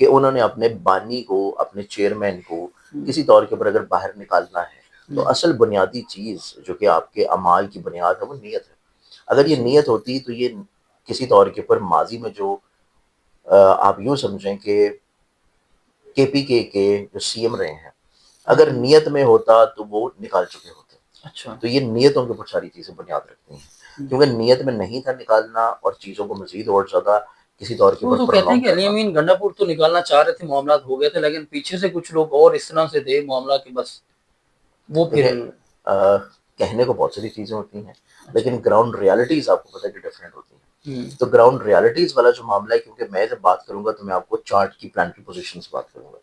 کہ انہوں نے اپنے بانی کو، اپنے چیئرمین کو کسی طور کے اوپر اگر باہر نکالنا ہے تو اصل بنیادی چیز جو کہ آپ کے اعمال کی بنیاد ہے وہ نیت ہے. اگر یہ نیت ہوتی تو یہ کسی طور کے اوپر ماضی میں جو آپ یوں سمجھیں کہ پی کے جو سی ایم رہے ہیں، اگر نیت میں ہوتا تو وہ نکال چکے ہوتے. اچھا. تو یہ نیتوں کے اوپر ساری چیزیں بنیاد رکھتی ہیں، کیونکہ نیت میں نہیں تھا نکالنا اور چیزوں کو مزید اور زیادہ کسی طور کے وہ اوپر تو کہتے ہیں پرولونگ کہ علی کرنا. امین گنڈا پور تو نکالنا چاہ رہے تھے، معاملات ہو گئے تھے، لیکن پیچھے سے کچھ لوگ اور اس طرح سے تھے معاملہ کہ بس وہ پھر. دیکھیں کہنے کو بہت ساری چیزیں ہوتی ہیں، لیکن گراؤنڈ ریالٹیز آپ کو پتہ ہے کہ ڈفرینٹ ہوتی ہیں. تو گراؤنڈ ریالٹیز والا جو معاملہ ہے، کیونکہ میں جب بات کروں گا تو میں آپ کو چارٹ کی پلانٹری پوزیشن سے بات کروں گا.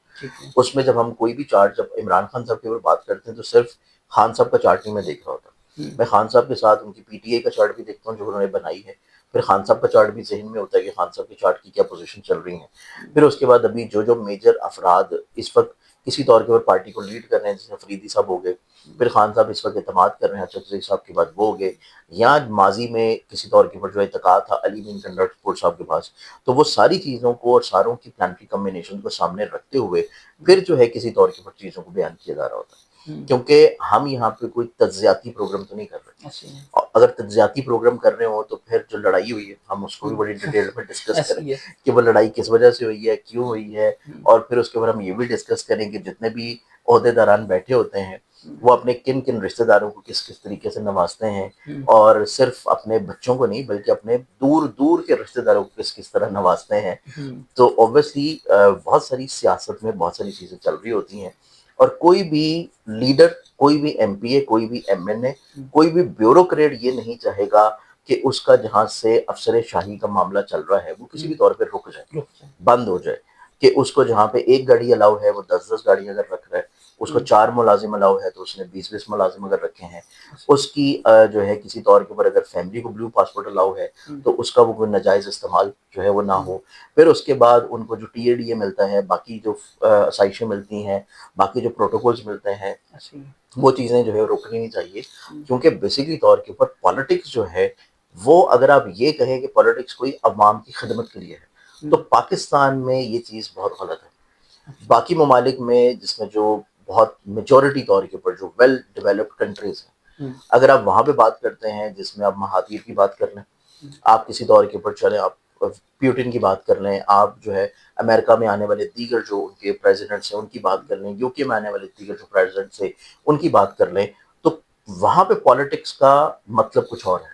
اس میں جب ہم کوئی بھی چارٹ، جب عمران خان صاحب کے اوپر بات کرتے ہیں تو صرف خان صاحب کا چارٹ نہیں میں دیکھ رہا ہوتا. میں خان صاحب کے ساتھ ان کی پی ٹی آئی کا چارٹ بھی دیکھتا ہوں جو انہوں نے بنائی ہے. پھر خان صاحب کا چارٹ بھی ذہن میں ہوتا ہے کہ خان صاحب کے چارٹ کی کیا پوزیشن چل رہی ہیں. پھر اس کے بعد ابھی جو میجر افراد اس وقت کسی طور کے اوپر پارٹی کو لیڈ کر رہے ہیں، جیسے فریدی صاحب ہو گئے، پھر خان صاحب اس وقت اعتماد کر رہے ہیں چودھری صاحب کے بعد وہ ہو گئے، یا ماضی میں کسی طور کے اوپر جو اعتقاد تھا علی بن کنڈر پور صاحب کے پاس. تو وہ ساری چیزوں کو اور ساروں کی پلانٹری کمبینیشن کو سامنے رکھتے ہوئے پھر جو ہے کسی طور کے اوپر چیزوں کو بیان کیا جا رہا ہوتا ہے. کیونکہ ہم یہاں پہ کوئی تجزیاتی پروگرام تو نہیں کر رہے. اگر تجزیاتی پروگرام کر رہے ہوں تو پھر جو لڑائی ہوئی ہے ہم اس کو بھی بڑی ڈیٹیل میں ڈسکس کریں کہ وہ لڑائی کس وجہ سے ہوئی ہے، کیوں ہوئی ہے، اور پھر اس کے اوپر ہم یہ بھی ڈسکس کریں کہ جتنے بھی عہدے داران بیٹھے ہوتے ہیں وہ اپنے کن کن رشتہ داروں کو کس کس طریقے سے نوازتے ہیں، اور صرف اپنے بچوں کو نہیں بلکہ اپنے دور دور کے رشتہ داروں کو کس کس طرح نوازتے ہیں. تو اوبیسلی بہت ساری سیاست میں بہت ساری چیزیں چل رہی ہوتی ہیں، اور کوئی بھی لیڈر، کوئی بھی ایم پی اے، کوئی بھی ایم این اے، کوئی بھی بیوروکریٹ یہ نہیں چاہے گا کہ اس کا جہاں سے افسر شاہی کا معاملہ چل رہا ہے وہ کسی بھی طور پہ رک جائے، بند ہو جائے. کہ اس کو جہاں پہ ایک گاڑی الاؤ ہے وہ 10 گاڑی اگر رکھ رہا ہے، اس کو 4 ملازم الاؤ ہے تو اس نے 20 ملازم اگر رکھے ہیں. اس کی جو ہے کسی طور کے اوپر اگر فیملی کو بلو پاسپورٹ الاؤ ہے تو اس کا وہ کوئی ناجائز استعمال جو ہے وہ نہ ہو. پھر اس کے بعد ان کو جو ٹی اے ڈی اے ملتا ہے، باقی جو آسائشیں ملتی ہیں، باقی جو پروٹوکولز ملتے ہیں، وہ چیزیں جو ہے رکنی نہیں چاہیے. کیونکہ بیسیکلی طور کے اوپر پالیٹکس جو ہے وہ، اگر آپ یہ کہیں کہ پالیٹکس کوئی عوام کی خدمت کے لیے ہے تو پاکستان میں یہ چیز بہت غلط ہے. باقی ممالک میں جس میں جو بہت میجورٹی طور کے اوپر جو ویل ڈیولپڈ کنٹریز ہیں، اگر آپ وہاں پہ بات کرتے ہیں، جس میں آپ مہاتیر کی بات کر لیں، آپ کسی طور کے اوپر چلیں، آپ پیوٹن کی بات کر لیں، آپ جو ہے امریکہ میں آنے والے دیگر جو ان کے پریزیڈنٹس ہیں ان کی بات کر لیں، یو کے میں آنے والے دیگر جو پریزیڈنٹس ہیں ان کی بات کر لیں، تو وہاں پہ پالیٹکس کا مطلب کچھ اور ہے.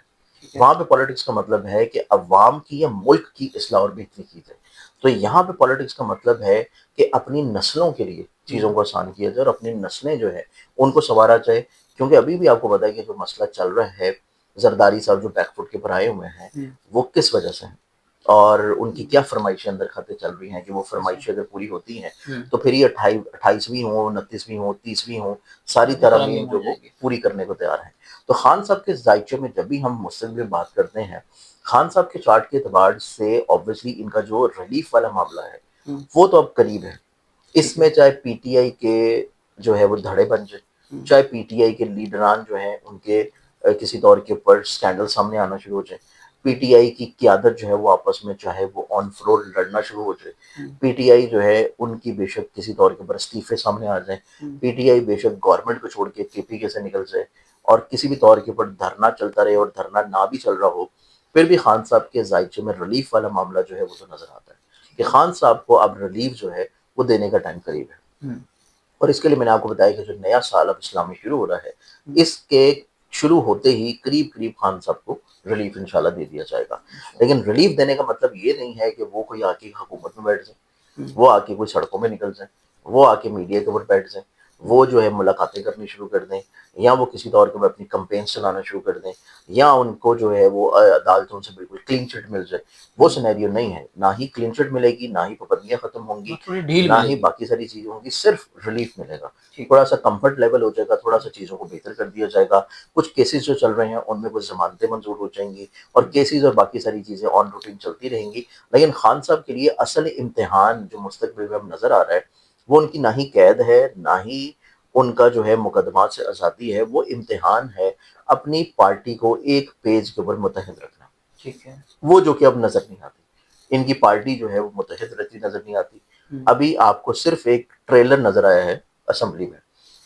وہاں پہ پالیٹکس کا مطلب ہے کہ عوام کی یا ملک کی اصلاح اور بہتری کی جائے. تو یہاں پہ پالیٹکس کا مطلب ہے کہ اپنی نسلوں کے لیے چیزوں کو آسان کیا جائے اور اپنی نسلیں جو ہے ان کو سنوارا جائے. کیونکہ ابھی بھی آپ کو پتا ہے کہ جو مسئلہ چل رہا ہے، زرداری صاحب جو بیک فٹ کے اوپر آئے ہوئے ہیں وہ کس وجہ سے ہیں، اور ان کی کیا فرمائشیں اندر کھاتے چل رہی ہیں کہ وہ فرمائشیں اگر پوری ہوتی ہیں تو پھر یہ 28ویں ہوں، 29ویں ہوں، 30ویں ہوں، ساری ترامیم جو وہ پوری کرنے کو تیار ہیں. تو خان صاحب کے ذائچے میں جب بھی ہم مستقبل بات کرتے ہیں، خان صاحب کے چارٹ کے اعتبار سے اوبویسلی ان کا جو ریلیف والا معاملہ ہے وہ تو اب قریب ہے. اس میں چاہے پی ٹی آئی کے جو ہے وہ دھڑے بن جائے، چاہے پی ٹی آئی کے لیڈران جو ہیں ان کے کسی طور کے اوپر سکینڈل سامنے آنا شروع ہو جائے، پی ٹی آئی کی قیادت جو ہے وہ آپس میں چاہے وہ آن فلور لڑنا شروع ہو جائے، پی ٹی آئی جو ہے ان کی بے شک کسی طور کے اوپر استعفے سامنے آ جائیں، پی ٹی آئی بے شک گورنمنٹ کو چھوڑ کے کے پی کے سے نکل جائے، اور کسی بھی طور کے اوپر دھرنا چلتا رہے اور دھرنا نہ بھی چل رہا ہو، پھر بھی خان صاحب کے ذائچے میں ریلیف والا معاملہ جو ہے وہ تو نظر آتا ہے کہ خان صاحب کو اب ریلیف جو ہے وہ دینے کا ٹائم قریب ہے. اور اس کے لیے میں نے آپ کو بتایا کہ جو نیا سال اب اسلامی شروع ہو رہا ہے، اس کے شروع ہوتے ہی قریب قریب خان صاحب کو ریلیف انشاءاللہ دے دیا جائے گا. لیکن ریلیف دینے کا مطلب یہ نہیں ہے کہ وہ کوئی آ کے حکومت میں بیٹھ جائے، وہ آ کے کوئی سڑکوں میں نکل جائیں، وہ آ کے میڈیا کے اوپر بیٹھ جائیں، وہ جو ہے ملاقاتیں کرنی شروع کر دیں، یا وہ کسی طور کے اپنی کمپینس چلانا شروع کر دیں، یا ان کو جو ہے وہ عدالتوں سے بالکل کلین چٹ مل جائے. وہ سینیریو نہیں ہے. نہ ہی کلین چٹ ملے گی، نہ ہی پابندیاں ختم ہوں گی، نہ ہی باقی ساری چیزیں ہوں گی. صرف ریلیف ملے گا، تھوڑا سا کمفرٹ لیول ہو جائے گا، تھوڑا سا چیزوں کو بہتر کر دیا جائے گا. کچھ کیسز جو چل رہے ہیں ان میں کچھ ضمانتیں منظور ہو جائیں گی، اور کیسز اور باقی ساری چیزیں آن روٹین چلتی رہیں گی. لیکن خان صاحب کے لیے اصل امتحان جو مستقبل میں اب نظر آ رہا ہے وہ ان کی نہ ہی قید ہے، نہ ہی ان کا جو ہے مقدمات سے آزادی ہے. وہ امتحان ہے اپنی پارٹی کو ایک پیج کے اوپر متحد رکھنا. ٹھیک ہے، وہ جو کہ اب نظر نہیں آتی. ان کی پارٹی جو ہے وہ متحد رہتی نظر نہیں آتی. ابھی آپ کو صرف ایک ٹریلر نظر آیا ہے اسمبلی میں،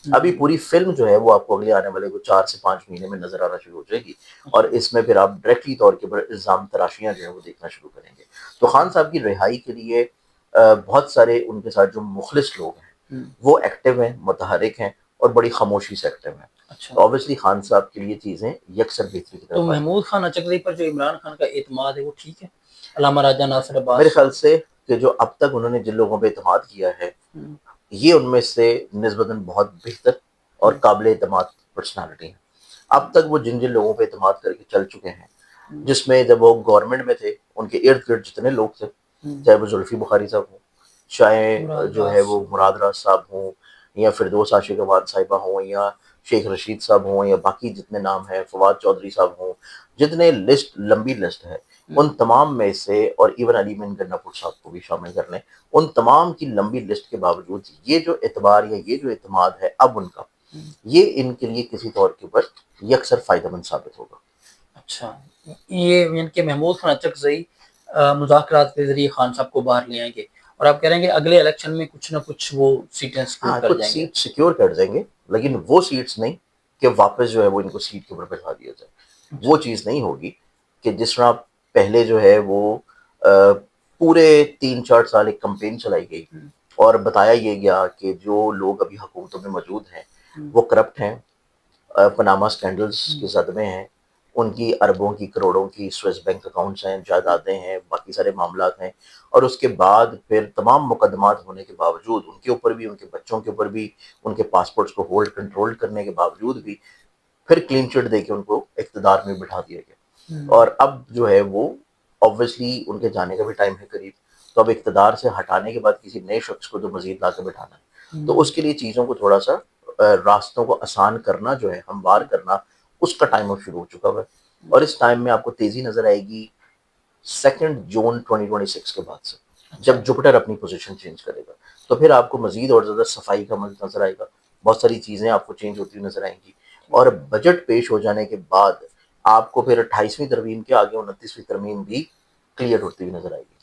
ابھی پوری فلم جو ہے وہ آپ کو اگلے آنے والے کو 4 سے 5 مہینے میں نظر آنا شروع ہو جائے گی، اور اس میں پھر آپ ڈائریکٹلی طور کے اوپر الزام تراشیاں جو ہیں وہ دیکھنا شروع کریں گے۔ تو خان صاحب کی رہائی کے لیے بہت سارے ان کے ساتھ جو مخلص لوگ ہیں وہ ایکٹیو ہیں، متحرک ہیں، اور بڑی خاموشی سے ایکٹیو ہیں۔ اچھا، تو آبویسلی خان صاحب کے لیے چیزیں یکسر بہتری کی تو طرف آ رہی ہیں۔ محمود خان اچکزئی پر جو عمران خان کا اعتماد ہے وہ ٹھیک ہے؟ علامہ راجہ ناصر میرے عباس، خیال سے کہ جو اب تک انہوں نے جن لوگوں پہ اعتماد کیا ہے، یہ ان میں سے نسبتاً بہت بہتر اور قابل اعتماد پرسنالٹی ہیں۔ اب تک وہ جن لوگوں پہ اعتماد کر کے چل چکے ہیں، جس میں جب وہ گورنمنٹ میں تھے ان کے ارد گرد جتنے لوگ تھے، چاہے وہ زلفی بخاری صاحب ہوں، چاہے جو ہے وہ مراد راز صاحب ہوں، یا فردوس عاشق امان صاحبہ ہوں، یا شیخ رشید صاحب ہوں، یا باقی جتنے نام ہیں، فواد چودھری صاحب ہوں، جتنے لسٹ لمبی لسٹ ہے، ان تمام میں سے، اور ایون علی مین گنہ پور صاحب کو بھی شامل کر لیں، ان تمام کی لمبی لسٹ کے باوجود یہ جو اعتبار یا یہ جو اعتماد ہے اب ان کا، یہ ان کے لیے کسی طور کے اوپر یکسر فائدہ مند ثابت ہوگا۔ اچھا، یہ یعنی کہ محمود خان اچکزئی مذاکرات کے ذریعے خان صاحب کو باہر لے آئیں گے، اور آپ کہہ رہے ہیں کہ اگلے الیکشن میں کچھ نہ کچھ وہ سیٹیں سیکور ہاں، کر کچھ جائیں گے۔ سیٹ سیکیور کر دیں گے، لیکن وہ سیٹس نہیں کہ واپس جو ہے وہ ان کو سیٹ کے اوپر بٹھا دیا جائے، وہ چیز نہیں ہوگی کہ جس طرح پہلے جو ہے وہ پورے 3-4 سال ایک کمپین چلائی گئی اور بتایا یہ گیا کہ جو لوگ ابھی حکومتوں میں موجود ہیں وہ کرپٹ ہیں، پاناما سکینڈلز کے صدمے ہیں، ان کی اربوں کی کروڑوں کی سوئس بینک اکاؤنٹس ہیں، جائیدادیں ہیں، باقی سارے معاملات ہیں، اور اس کے بعد پھر تمام مقدمات ہونے کے باوجود ان کے اوپر بھی، ان کے بچوں کے اوپر بھی، ان کے پاسپورٹس کو ہولڈ کنٹرول کرنے کے باوجود بھی پھر کلین چٹ دے کے ان کو اقتدار میں بٹھا دیا گیا، اور اب جو ہے وہ آبویسلی ان کے جانے کا بھی ٹائم ہے قریب، تو اب اقتدار سے ہٹانے کے بعد کسی نئے شخص کو تو مزید لا کے بٹھانا ہے، تو اس کے لیے چیزوں کو تھوڑا سا راستوں کو آسان کرنا جو ہے، ہموار کرنا، اس کا ٹائم اب شروع ہو چکا ہوا ہے، اور اس ٹائم میں آپ کو تیزی نظر آئے گی 2 جون 2026 کے بعد سے، جب جوپٹر اپنی پوزیشن چینج کرے گا، تو پھر آپ کو مزید اور زیادہ صفائی کا منظر نظر آئے گا، بہت ساری چیزیں آپ کو چینج ہوتی ہوئی نظر آئیں گی، اور بجٹ پیش ہو جانے کے بعد آپ کو پھر 28ویں ترمیم کے آگے 29ویں ترمیم بھی کلیئر ہوتی ہوئی نظر آئے گی۔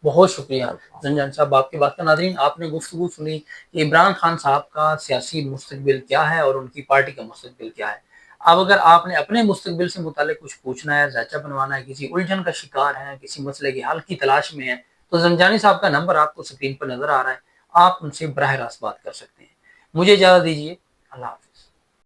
بہت شکریہ زنجان صاحب آپ کی بات کا۔ ناظرین، آپ نے گفتگو سنی کہ عمران خان صاحب کا سیاسی مستقبل کیا ہے اور ان کی پارٹی کا مستقبل کیا ہے۔ اب اگر آپ نے اپنے مستقبل سے متعلق کچھ پوچھنا ہے، ذائچہ بنوانا ہے، کسی الجھن کا شکار ہیں، کسی مسئلے کے حل کی تلاش میں ہیں، تو زنجانی صاحب کا نمبر آپ کو اسکرین پر نظر آ رہا ہے، آپ ان سے براہ راست بات کر سکتے ہیں۔ مجھے اجازت دیجیے، اللہ حافظ۔